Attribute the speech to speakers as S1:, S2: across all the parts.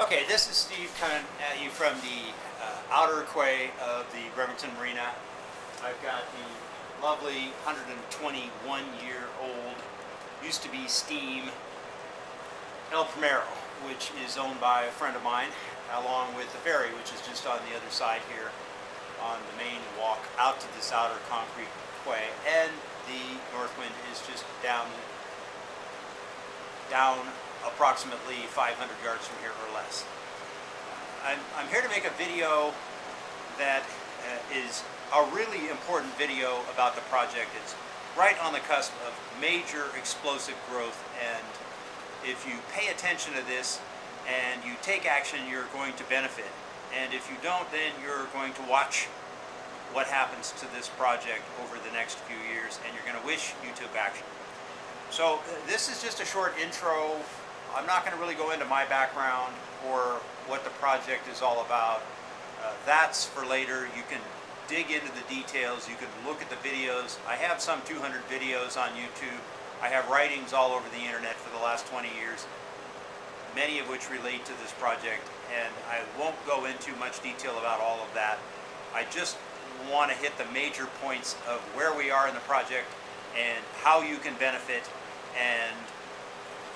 S1: Okay, this is Steve coming at you from the outer quay of the Bremerton Marina. I've got the lovely 121-year-old, used to be steam, El Primero, which is owned by a friend of mine, along with the ferry, which is just on the other side here on the main walk out to this outer concrete quay. And the north wind is just down approximately 500 yards from here or less. I'm here to make a video that is a really important video about the project. It's right on the cusp of major explosive growth, and if you pay attention to this and you take action, you're going to benefit. And if you don't, then you're going to watch what happens to this project over the next few years, and you're going to wish you took action. So this is just a short intro. I'm not going to really go into my background or what the project is all about. That's for later. You can dig into the details. You can look at the videos. I have some 200 videos on YouTube. I have writings all over the internet for the last 20 years, many of which relate to this project, and I won't go into much detail about all of that. I just want to hit the major points of where we are in the project and how you can benefit and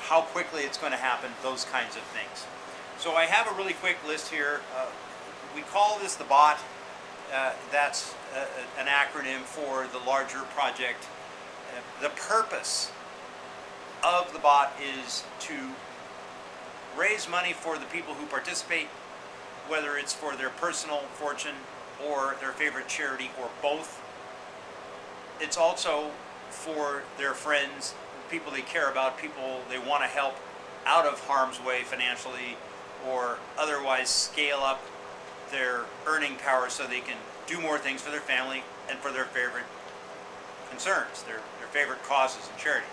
S1: how quickly it's going to happen, those kinds of things. So I have a really quick list here. We call this the BOT. That's an acronym for the larger project. The purpose of the BOT is to raise money for the people who participate, whether it's for their personal fortune or their favorite charity or both. It's also for their friends, people they care about, people they want to help out of harm's way financially or otherwise scale up their earning power so they can do more things for their family and for their favorite concerns, their favorite causes and charities.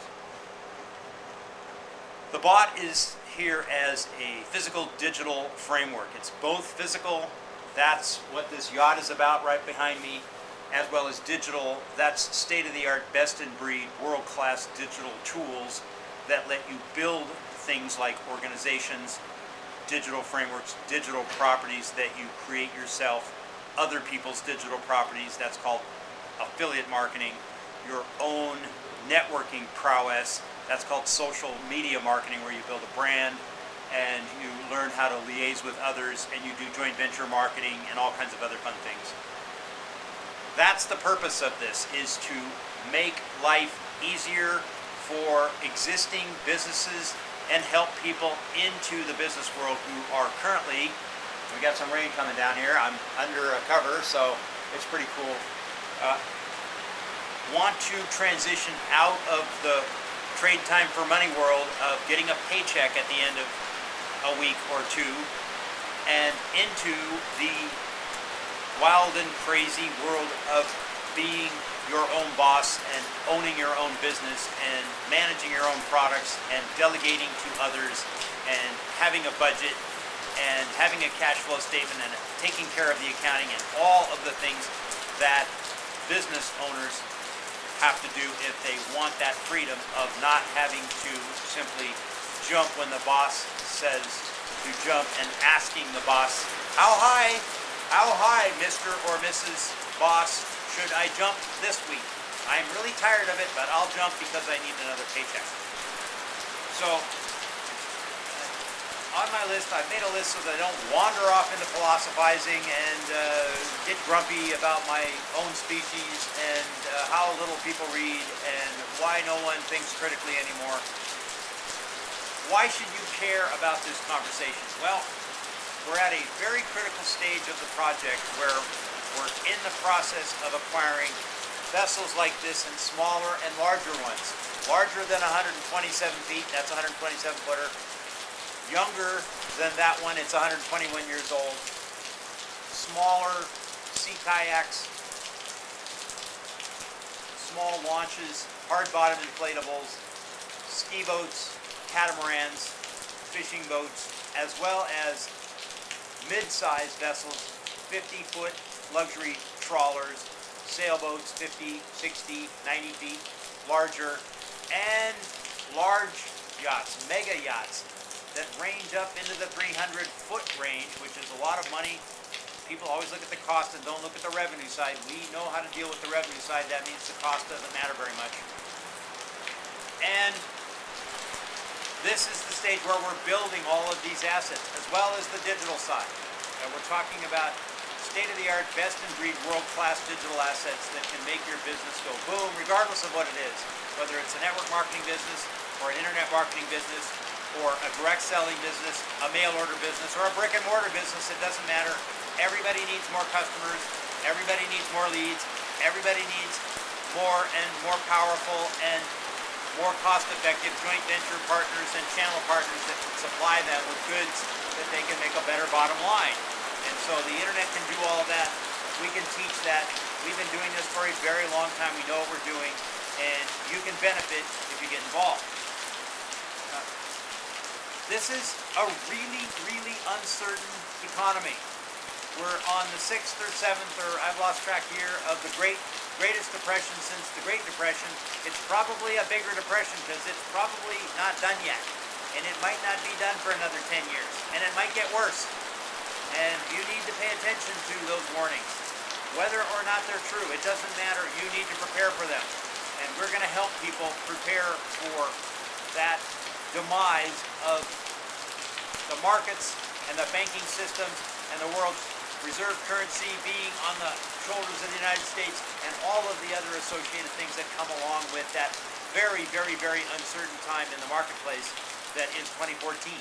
S1: The BOT is here as a physical digital framework. It's both physical, that's what this yacht is about right behind me, as well as digital. That's state-of-the-art, best-in-breed, world-class digital tools that let you build things like organizations, digital frameworks, digital properties that you create yourself, other people's digital properties. That's called affiliate marketing. Your own networking prowess. That's called social media marketing, where you build a brand and you learn how to liaise with others, and you do joint venture marketing and all kinds of other fun things. That's the purpose of this, is to make life easier for existing businesses and help people into the business world who are currently, we got some rain coming down here, I'm under a cover, so it's pretty cool, want to transition out of the trade time for money world of getting a paycheck at the end of a week or two and into the wild and crazy world of being your own boss and owning your own business and managing your own products and delegating to others and having a budget and having a cash flow statement and taking care of the accounting and all of the things that business owners have to do if they want that freedom of not having to simply jump when the boss says to jump and asking the boss, how high, Mr. or Mrs. Boss, should I jump this week? I'm really tired of it, but I'll jump because I need another paycheck. So, on my list, I've made a list so that I don't wander off into philosophizing and get grumpy about my own species and how little people read and why no one thinks critically anymore. Why should you care about this conversation? Well, we're at a very critical stage of the project where we're in the process of acquiring vessels like this and smaller and larger ones. Larger than 127 feet, that's 127 footer. Younger than that one, it's 121 years old. Smaller sea kayaks, small launches, hard-bottom inflatables, ski boats, catamarans, fishing boats, as well as mid-sized vessels, 50-foot luxury trawlers, sailboats, 50, 60, 90 feet, larger, and large yachts, mega yachts, that range up into the 300-foot range, which is a lot of money. People always look at the cost and don't look at the revenue side. We know how to deal with the revenue side. That means the cost doesn't matter very much. And this is the stage where we're building all of these assets, as well as the digital side. And we're talking about state-of-the-art, best-in-breed, world-class digital assets that can make your business go boom, regardless of what it is. Whether it's a network marketing business, or an internet marketing business, or a direct selling business, a mail order business, or a brick and mortar business, it doesn't matter. Everybody needs more customers, everybody needs more leads, everybody needs more and more powerful and more cost-effective joint venture partners and channel partners that can supply them with goods that they can make a better bottom line. And so the internet can do all of that. We can teach that. We've been doing this for a very long time. We know what we're doing, and you can benefit if you get involved. This is a really, really uncertain economy. We're on the 6th or 7th, or I've lost track here, of the greatest depression since the Great Depression. It's probably a bigger depression because it's probably not done yet. And it might not be done for another 10 years. And it might get worse. And you need to pay attention to those warnings. Whether or not they're true, it doesn't matter. You need to prepare for them. And we're going to help people prepare for that demise of the markets and the banking systems and the world's reserve currency being on the shoulders of the United States and all of the other associated things that come along with that very, very, very uncertain time in the marketplace that is 2014.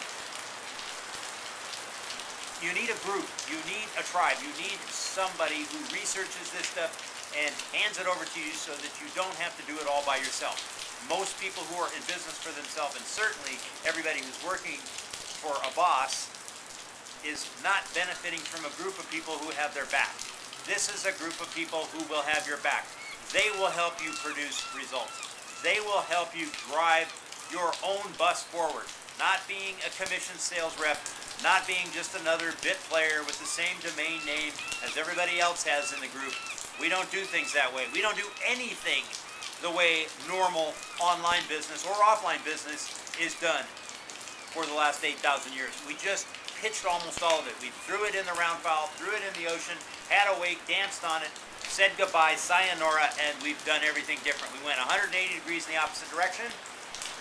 S1: You need a group, you need a tribe, you need somebody who researches this stuff and hands it over to you so that you don't have to do it all by yourself. Most people who are in business for themselves, and certainly everybody who's working for a boss, is not benefiting from a group of people who have their back. This is a group of people who will have your back. They will help you produce results. They will help you drive your own bus forward. Not being a commission sales rep, not being just another bit player with the same domain name as everybody else has in the group. We don't do things that way. We don't do anything the way normal online business or offline business is done for the last 8,000 years. We just pitched almost all of it. We threw it in the round fowl, threw it in the ocean, had a wake, danced on it, said goodbye, sayonara, and we've done everything different. We went 180 degrees in the opposite direction,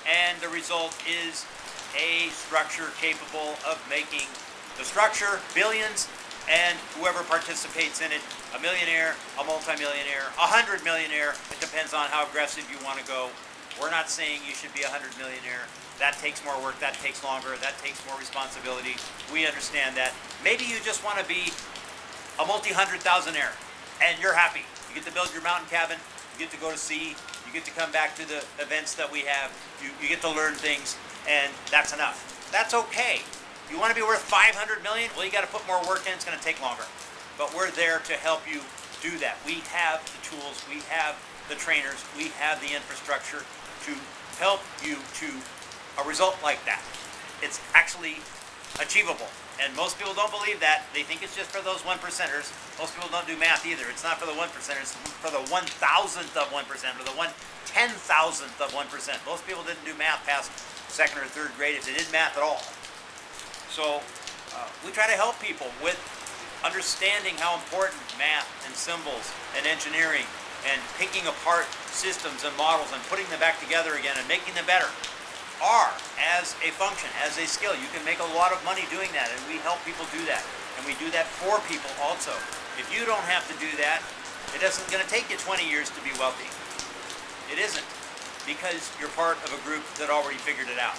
S1: and the result is a structure capable of making the structure billions, and whoever participates in it, a millionaire, a multimillionaire, 100 millionaire. It depends on how aggressive you want to go. We're not saying you should be a 100 millionaire. That takes more work, that takes longer, that takes more responsibility. We understand that. Maybe you just want to be a multi-100,000-aire and you're happy. You get to build your mountain cabin, you get to go to sea, you get to come back to the events that we have, you get to learn things, and that's enough. That's okay. You want to be worth 500 million? Well, you got to put more work in, it's going to take longer. But we're there to help you do that. We have the tools, we have the trainers, we have the infrastructure to help you to a result like that. It's actually achievable. And most people don't believe that. They think it's just for those 1%ers. Most people don't do math either. It's not for the 1%ers. It's for the 1,000th of 1%, or the 1/10,000th of 1%. Most people didn't do math past second or third grade if they did math at all. So we try to help people with understanding how important math and symbols and engineering and picking apart systems and models and putting them back together again and making them better are as a function, as a skill. You can make a lot of money doing that, and we help people do that. And we do that for people also. If you don't have to do that, it isn't going to take you 20 years to be wealthy. It isn't, because you're part of a group that already figured it out.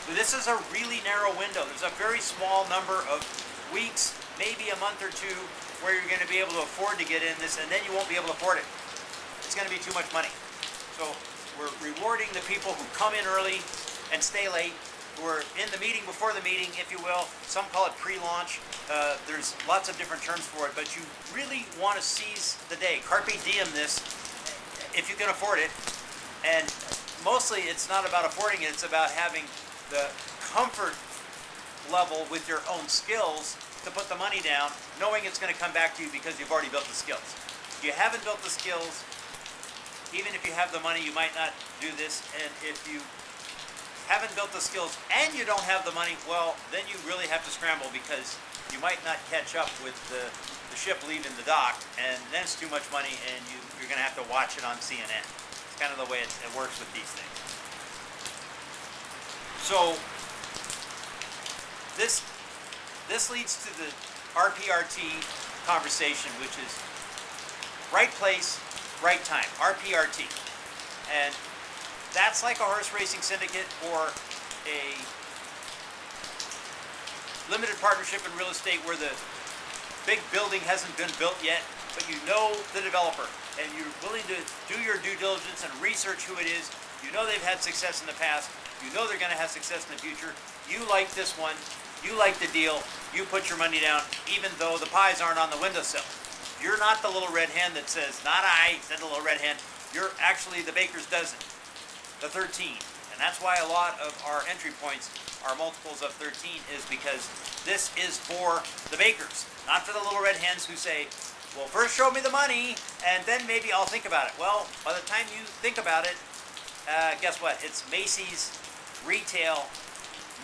S1: So this is a really narrow window. There's a very small number of weeks, maybe a month or two, where you're going to be able to afford to get in this, and then you won't be able to afford it. It's going to be too much money. So we're rewarding the people who come in early and stay late, who are in the meeting before the meeting, if you will. Some call it pre-launch. There's lots of different terms for it, but you really want to seize the day. Carpe diem this, if you can afford it. And mostly it's not about affording it, it's about having the comfort level with your own skills to put the money down, knowing it's going to come back to you because you've already built the skills. If you haven't built the skills, even if you have the money, you might not do this. And if you haven't built the skills, and you don't have the money, well, then you really have to scramble, because you might not catch up with the ship leaving the dock, and then it's too much money, and you're going to have to watch it on CNN. It's kind of the way it works with these things. So this leads to the RPRT conversation, which is right place, right time, RPRT. And that's like a horse racing syndicate or a limited partnership in real estate where the big building hasn't been built yet, but you know the developer and you're willing to do your due diligence and research who it is. You know they've had success in the past. You know they're going to have success in the future. You like this one. You like the deal. You put your money down even though the pies aren't on the windowsill. You're not the little red hen that says, not I, said the little red hen. You're actually the baker's dozen, the 13. And that's why a lot of our entry points are multiples of 13, is because this is for the bakers, not for the little red hens who say, well, first show me the money and then maybe I'll think about it. Well, by the time you think about it, guess what? It's Macy's retail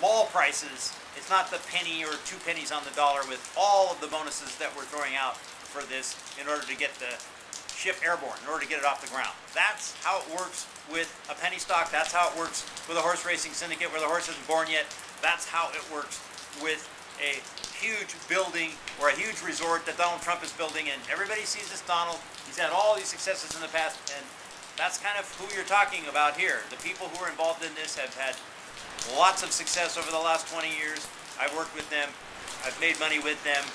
S1: mall prices. It's not the penny or 2 pennies on the dollar with all of the bonuses that we're throwing out for this in order to get the ship airborne, in order to get it off the ground. That's how it works with a penny stock. That's how it works with a horse racing syndicate where the horse isn't born yet. That's how it works with a huge building or a huge resort that Donald Trump is building, and everybody sees this Donald. He's had all these successes in the past, and that's kind of who you're talking about here. The people who are involved in this have had lots of success over the last 20 years. I've worked with them. I've made money with them.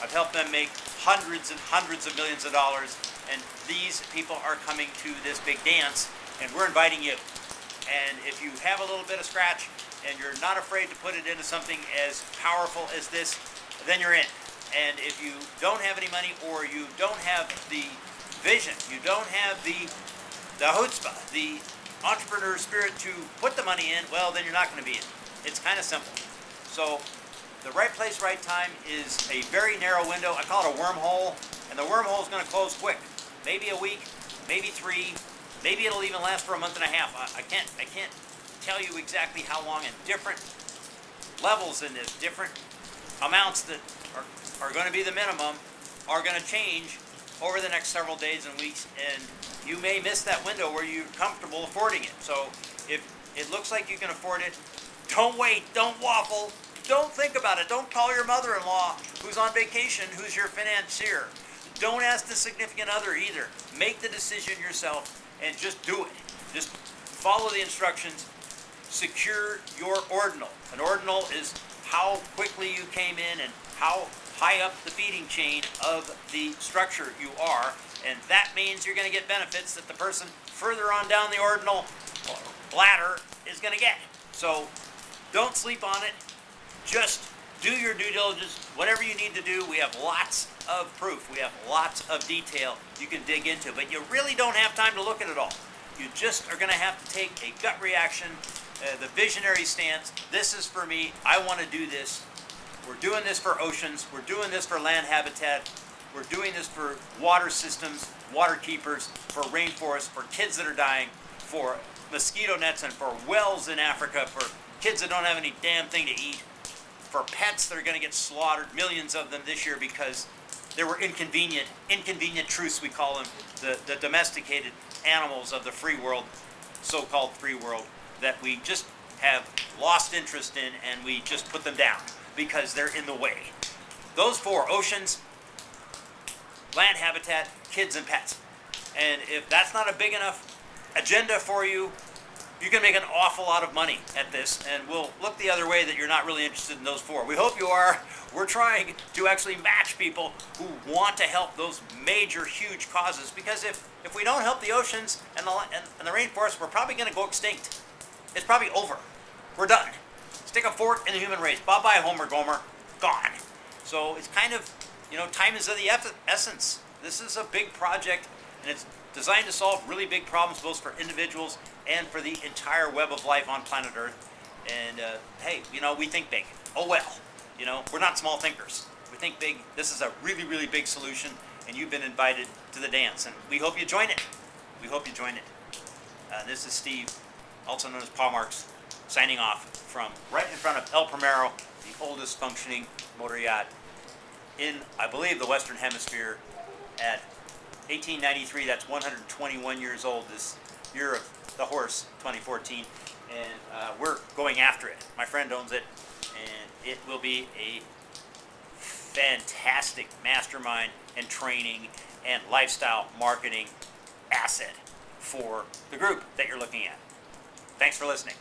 S1: I've helped them make hundreds and hundreds of millions of dollars, and these people are coming to this big dance, and we're inviting you. And if you have a little bit of scratch and you're not afraid to put it into something as powerful as this, then you're in. And if you don't have any money, or you don't have the vision, you don't have the chutzpah, the entrepreneur spirit to put the money in, well, then you're not going to be in. It's kind of simple. So the right place, right time is a very narrow window. I call it a wormhole, and the wormhole is going to close quick. Maybe a week, maybe 3, maybe it'll even last for a month and a half. I can't tell you exactly how long, and different levels in this, different amounts that are going to be the minimum are going to change over the next several days and weeks, and you may miss that window where you're comfortable affording it. So if it looks like you can afford it, don't wait, don't waffle, don't think about it. Don't call your mother-in-law who's on vacation, who's your financier. Don't ask the significant other either. Make the decision yourself and just do it. Just follow the instructions. Secure your ordinal. An ordinal is how quickly you came in and how high up the feeding chain of the structure you are, and that means you're going to get benefits that the person further on down the ordinal ladder is going to get. So don't sleep on it. Just do your due diligence. Whatever you need to do, we have lots of proof. We have lots of detail you can dig into, but you really don't have time to look at it all. You just are going to have to take a gut reaction, the visionary stance. This is for me. I want to do this. We're doing this for oceans. We're doing this for land habitat. We're doing this for water systems, water keepers, for rainforests, for kids that are dying, for mosquito nets, and for wells in Africa, for kids that don't have any damn thing to eat, for pets that are going to get slaughtered, millions of them this year because there were inconvenient truths, we call them, the domesticated animals of the free world, so-called free world, that we just have lost interest in, and we just put them down because they're in the way. Those 4: oceans, land habitat, kids, and pets. And if that's not a big enough agenda for you, you can make an awful lot of money at this, and we'll look the other way that you're not really interested in those 4. We hope you are. We're trying to actually match people who want to help those major, huge causes, because if we don't help the oceans and the rainforest, we're probably going to go extinct. It's probably over. We're done. Stick a fork in the human race. Bye-bye, Homer Gomer. Gone. So it's kind of, time is of the essence. This is a big project, and it's designed to solve really big problems, both for individuals and for the entire web of life on planet Earth. And hey, we think big. Oh well, we're not small thinkers. We think big. This is a really, really big solution, and you've been invited to the dance, and we hope you join it. We hope you join it. This is Steve, also known as Paul Marks. signing off from right in front of El Primero, the oldest functioning motor yacht in, I believe, the Western Hemisphere. At 1893, that's 121 years old, this year of the horse, 2014, and we're going after it. My friend owns it, and it will be a fantastic mastermind and training and lifestyle marketing asset for the group that you're looking at. Thanks for listening.